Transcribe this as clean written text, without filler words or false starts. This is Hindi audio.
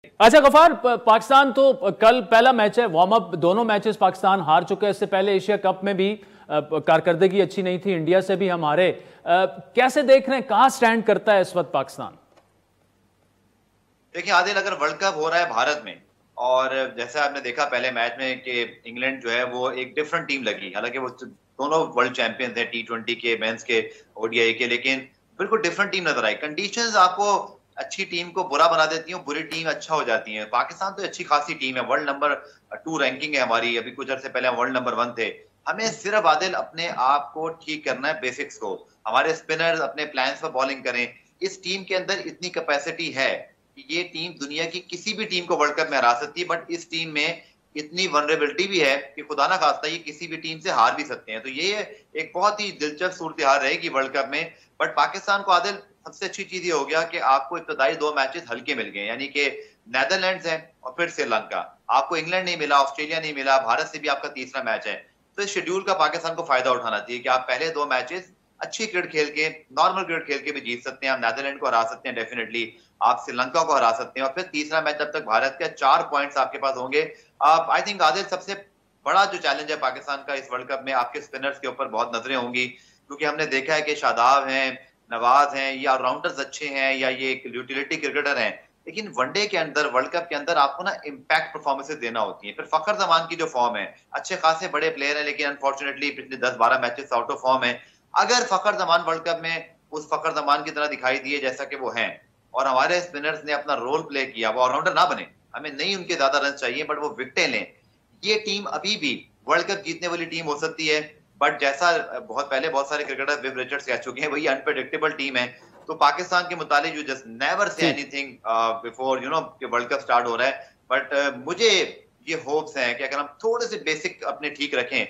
अच्छा गफार, पाकिस्तान तो कल पहला मैच है, वार्म अप दोनों मैचेस पाकिस्तान हार चुके हैं। इससे पहले एशिया कप में भी कारकर्दगी अच्छी नहीं थी, इंडिया से भी हम हारे। कैसे देख रहे हैं, कहां स्टैंड करता है इस वक्त पाकिस्तान? देखिए आदिल, अगर वर्ल्ड कप हो रहा है भारत में और जैसे आपने देखा पहले मैच में कि इंग्लैंड जो है वो एक डिफरेंट टीम लगी, हालांकि वो दोनों वर्ल्ड चैंपियंस हैं T20 के, मेंस के, ओडीआई के, लेकिन बिल्कुल डिफरेंट टीम नजर आई। कंडीशंस आपको अच्छी टीम को बुरा बना देती हैं, बुरी टीम अच्छा हो जाती है। पाकिस्तान तो अच्छी खासी टीम है, वर्ल्ड नंबर 2 रैंकिंग है हमारी, अभी कुछ अर्से पहले हम वर्ल्ड नंबर 1 थे। हमें सिर्फ आदिल अपने आप को ठीक करना है, बेसिक्स को। हमारे स्पिनर्स अपने प्लान पर बॉलिंग करें। इस टीम के अंदर इतनी कैपेसिटी है, ये टीम दुनिया की किसी भी टीम को वर्ल्ड कप में हरा सकती है, बट इस टीम में इतनी वनरेबिलिटी भी है कि खुदा ना खास्ता ये किसी भी टीम से हार भी सकते हैं। तो ये एक बहुत ही दिलचस्प सूरत हाल रहेगी वर्ल्ड कप में। बट पाकिस्तान को आदिल सबसे अच्छी चीज ये हो गया कि आपको इब्तदाई 2 मैचेस हल्के मिल गए, यानी कि नेदरलैंड्स है और फिर श्रीलंका। आपको इंग्लैंड नहीं मिला, ऑस्ट्रेलिया नहीं मिला, भारत से भी आपका तीसरा मैच है। तो इस शेड्यूल का पाकिस्तान को फायदा उठाना चाहिए कि आप पहले 2 मैचेस अच्छी क्रिकेट खेल के, नॉर्मल क्रिकेट खेल के भी जीत सकते हैं। आप नेदरलैंड को हरा सकते हैं डेफिनेटली, आप श्रीलंका को हरा सकते हैं, और फिर तीसरा मैच जब तक भारत के 4 पॉइंट्स आपके पास होंगे। आप आई थिंक आदिल, सबसे बड़ा जो चैलेंज है पाकिस्तान का इस वर्ल्ड कप में, आपके स्पिनर्स के ऊपर बहुत नजरें होंगी, क्योंकि हमने देखा है कि शादाब हैं, नवाज हैं, ये ऑलराउंडर्स अच्छे हैं या ये यूटिलिटी क्रिकेटर हैं, लेकिन वनडे के अंदर, वर्ल्ड कप के अंदर आपको ना इम्पैक्ट परफॉर्मेंसेस देना होती है। फिर फखर जमान की जो फॉर्म है, अच्छे खासे बड़े प्लेयर है, लेकिन अनफॉर्चुनेटली पिछले 10-12 मैचेस आउट ऑफ फॉर्म है। अगर फखर जमान वर्ल्ड कप में उस फखर जमान की तरह दिखाई दिए जैसा कि वो हैं, और हमारे स्पिनर्स ने अपना रोल प्ले किया, वो ऑलराउंडर ना बने, हमें नहीं उनके ज्यादा रन चाहिए बट वो विकेटें लें, ये टीम अभी भी वर्ल्ड कप जीतने वाली टीम हो सकती है। बट जैसा बहुत पहले बहुत सारे क्रिकेटर विव रिचर्ड्स कह चुके हैं, वही अनप्रेडिक्टेबल टीम है। तो पाकिस्तान के मुतालिक यू जस्ट नेवर से जी। एनीथिंग बिफोर कि वर्ल्ड कप स्टार्ट हो रहा है। बट मुझे ये होप्स हैं कि अगर हम थोड़े से बेसिक अपने ठीक रखें